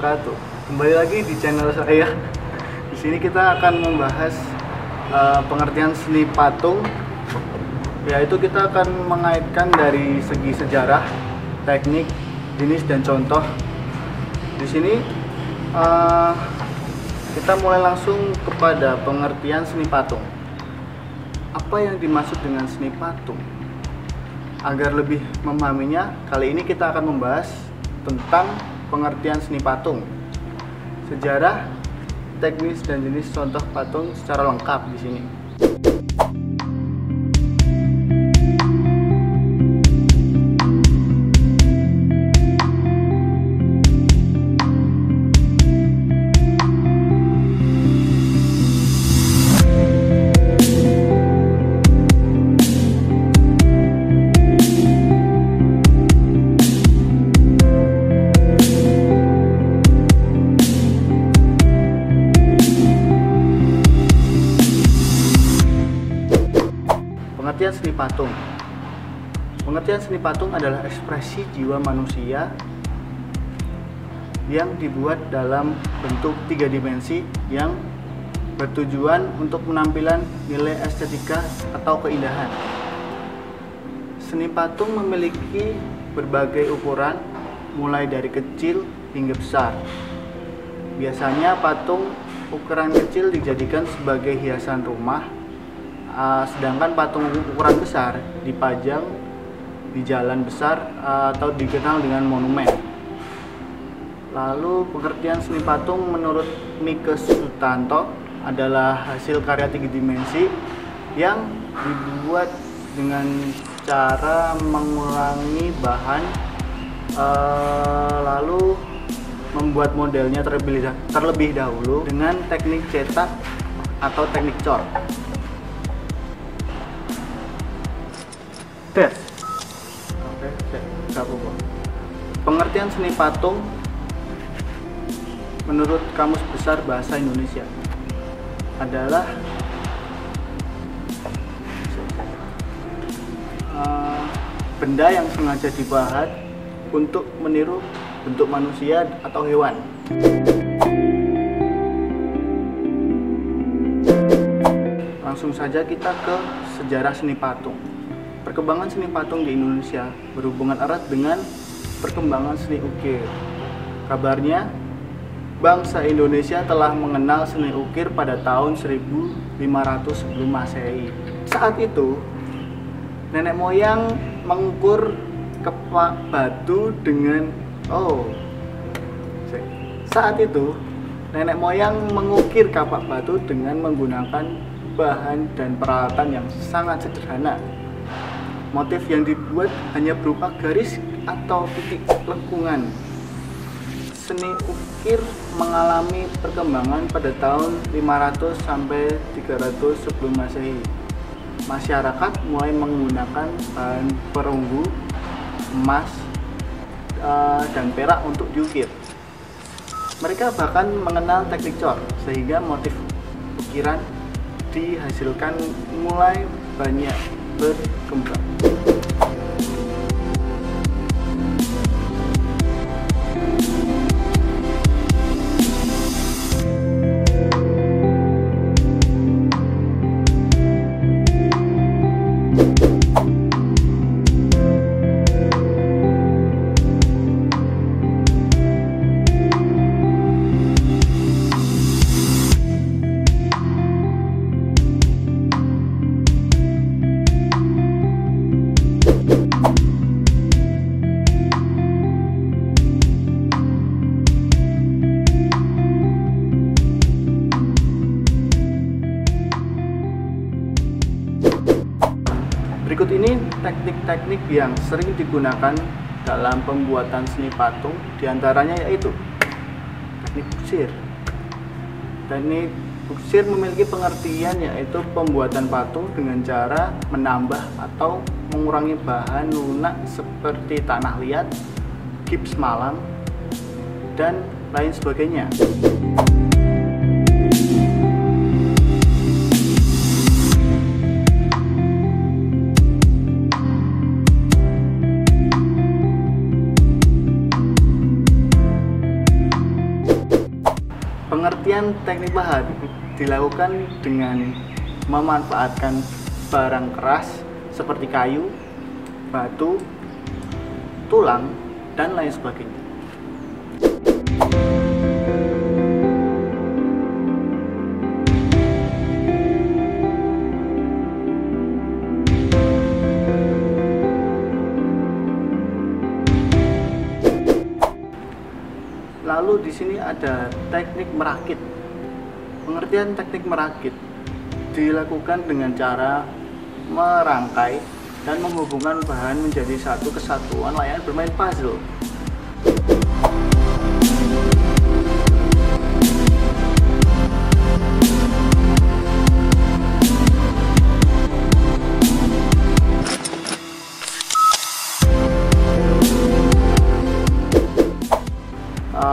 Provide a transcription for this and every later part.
wabarakatuh. Kembali lagi di channel saya. Di sini kita akan membahas pengertian seni patung, yaitu kita akan mengaitkan dari segi sejarah, teknik, jenis dan contoh. Di sini kita mulai langsung kepada pengertian seni patung. Apa yang dimaksud dengan seni patung? Agar lebih memahaminya, kali ini kita akan membahas tentang pengertian seni patung, sejarah, teknis dan jenis contoh patung secara lengkap di sini. Pengertian seni patung. Pengertian seni patung adalah ekspresi jiwa manusia yang dibuat dalam bentuk 3 dimensi yang bertujuan untuk penampilan nilai estetika atau keindahan. Seni patung memiliki berbagai ukuran, mulai dari kecil hingga besar. Biasanya patung ukuran kecil dijadikan sebagai hiasan rumah, sedangkan patung ukuran besar dipajang di jalan besar atau dikenal dengan monumen. Lalu pengertian seni patung menurut Mike Sutanto adalah hasil karya 3 dimensi yang dibuat dengan cara mengurangi bahan, lalu membuat modelnya terlebih dahulu dengan teknik cetak atau teknik cor. Pengertian seni patung menurut Kamus Besar Bahasa Indonesia adalah benda yang sengaja dibuat untuk meniru bentuk manusia atau hewan. Langsung saja kita ke sejarah seni patung. Perkembangan seni patung di Indonesia berhubungan erat dengan perkembangan seni ukir. Kabarnya, bangsa Indonesia telah mengenal seni ukir pada tahun 1500 sebelum Masehi. Saat itu, nenek moyang mengukur kapak batu dengan mengukir kapak batu dengan menggunakan bahan dan peralatan yang sangat sederhana. Motif yang dibuat hanya berupa garis atau titik lengkungan. Seni ukir mengalami perkembangan pada tahun 500 sampai 300 sebelum Masehi. Masyarakat mulai menggunakan bahan perunggu, emas, dan perak untuk diukir. Mereka bahkan mengenal teknik cor, sehingga motif ukiran dihasilkan mulai banyak berkembang. Berikut ini teknik-teknik yang sering digunakan dalam pembuatan seni patung, diantaranya yaitu teknik buksir. Teknik buksir memiliki pengertian yaitu pembuatan patung dengan cara menambah atau mengurangi bahan lunak seperti tanah liat, gips malam, dan lain sebagainya. Pengertian teknik pahat dilakukan dengan memanfaatkan barang keras seperti kayu, batu, tulang, dan lain sebagainya. Lalu di sini ada teknik merakit. Pengertian teknik merakit dilakukan dengan cara merangkai dan menghubungkan bahan menjadi satu kesatuan layaknya bermain puzzle.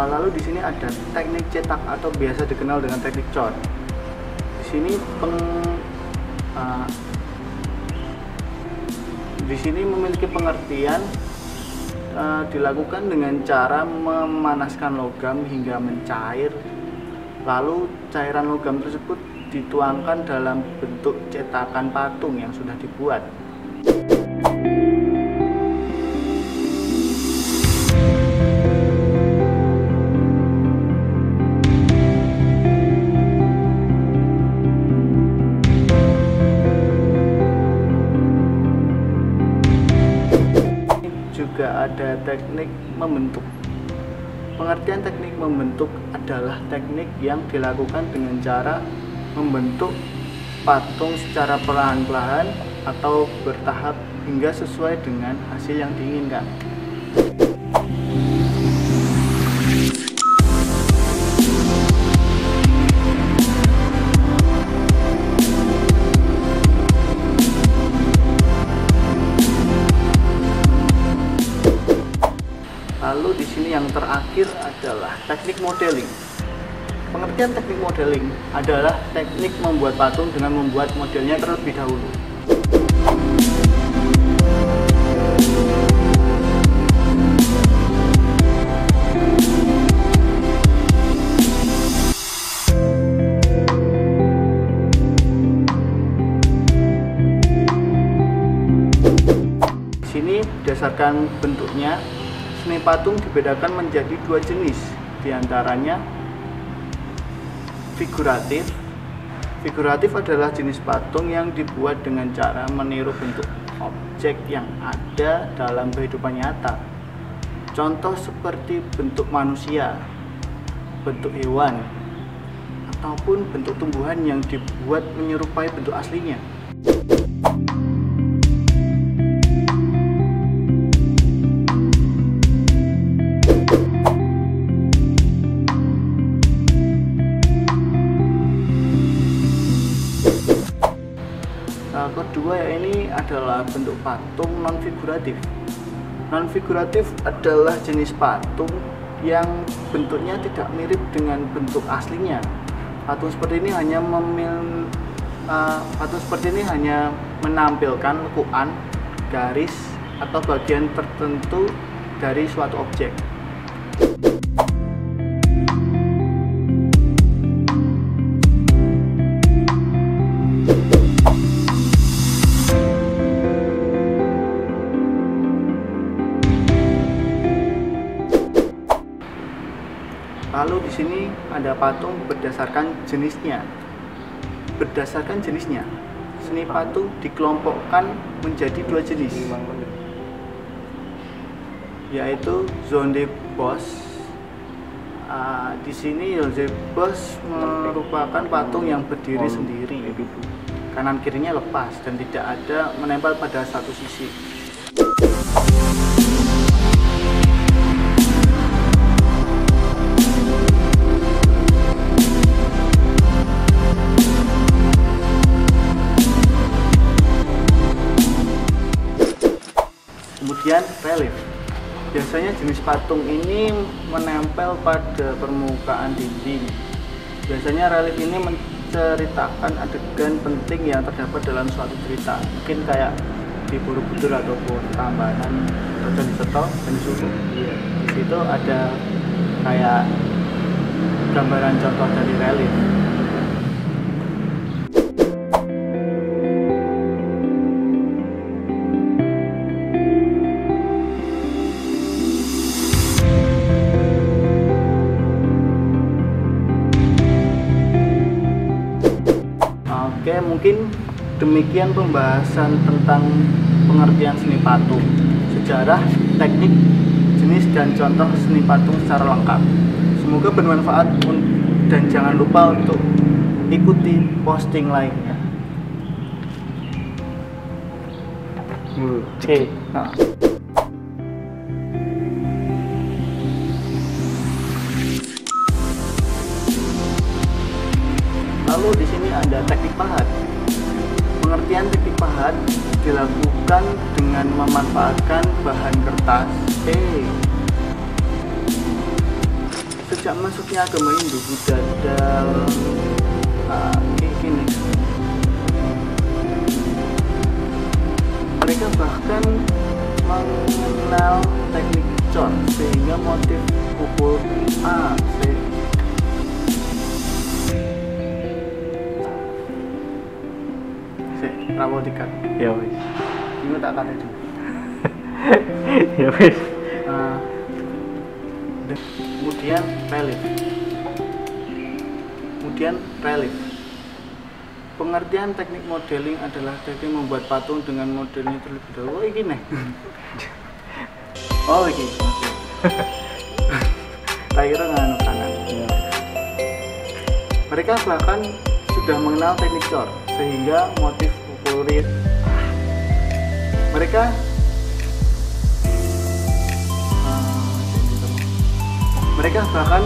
Lalu di sini ada teknik cetak atau biasa dikenal dengan teknik cor. Di sini memiliki pengertian dilakukan dengan cara memanaskan logam hingga mencair. Lalu cairan logam tersebut dituangkan dalam bentuk cetakan patung yang sudah dibuat. Juga ada teknik membentuk. Pengertian teknik membentuk adalah teknik yang dilakukan dengan cara membentuk patung secara perlahan-lahan atau bertahap hingga sesuai dengan hasil yang diinginkan. Lalu di sini yang terakhir adalah teknik modeling. Pengertian teknik modeling adalah teknik membuat patung dengan membuat modelnya terlebih dahulu. Di sini berdasarkan bentuknya, seni patung dibedakan menjadi dua jenis, diantaranya figuratif. Figuratif adalah jenis patung yang dibuat dengan cara meniru bentuk objek yang ada dalam kehidupan nyata. Contoh seperti bentuk manusia, bentuk hewan, ataupun bentuk tumbuhan yang dibuat menyerupai bentuk aslinya. Kedua ini adalah bentuk patung non-figuratif. Non-figuratif adalah jenis patung yang bentuknya tidak mirip dengan bentuk aslinya. Patung seperti ini hanya menampilkan lekukan, garis, atau bagian tertentu dari suatu objek. Lalu di sini ada patung berdasarkan jenisnya. Berdasarkan jenisnya, seni patung dikelompokkan menjadi dua jenis, yaitu Zone de Bosch. Di sini Zone de Bosch merupakan patung yang berdiri sendiri, kanan kirinya lepas dan tidak ada menempel pada satu sisi. Kemudian relief. Biasanya jenis patung ini menempel pada permukaan dinding. Biasanya relief ini menceritakan adegan penting yang terdapat dalam suatu cerita. Mungkin kayak di Borobudur ataupun Prambanan, Raja Diseto dan Susu. Di situ ada kayak gambaran contoh dari relief. Oke, mungkin demikian pembahasan tentang pengertian seni patung, sejarah, teknik, jenis, dan contoh seni patung secara lengkap. Semoga bermanfaat dan jangan lupa untuk ikuti posting lainnya. Oke. Nah. Lalu di sini ada teknik pahat. Pengertian teknik pahat dilakukan dengan memanfaatkan bahan kertas. Sejak masuknya agama Hindu, Buddha gini. Mereka bahkan mengenal teknik cor sehingga motif pukul A, C. Rawo tiga. Ya wis. Ini tak kata itu. Ya wis. Kemudian relief. Pengertian teknik modeling adalah teknik membuat patung dengan modelnya terlebih dahulu. Oh, ini nih. Oh, ini. Tak kira nganu kanan. Mereka bahkan sudah mengenal teknik cor sehingga motif kulit mereka bahkan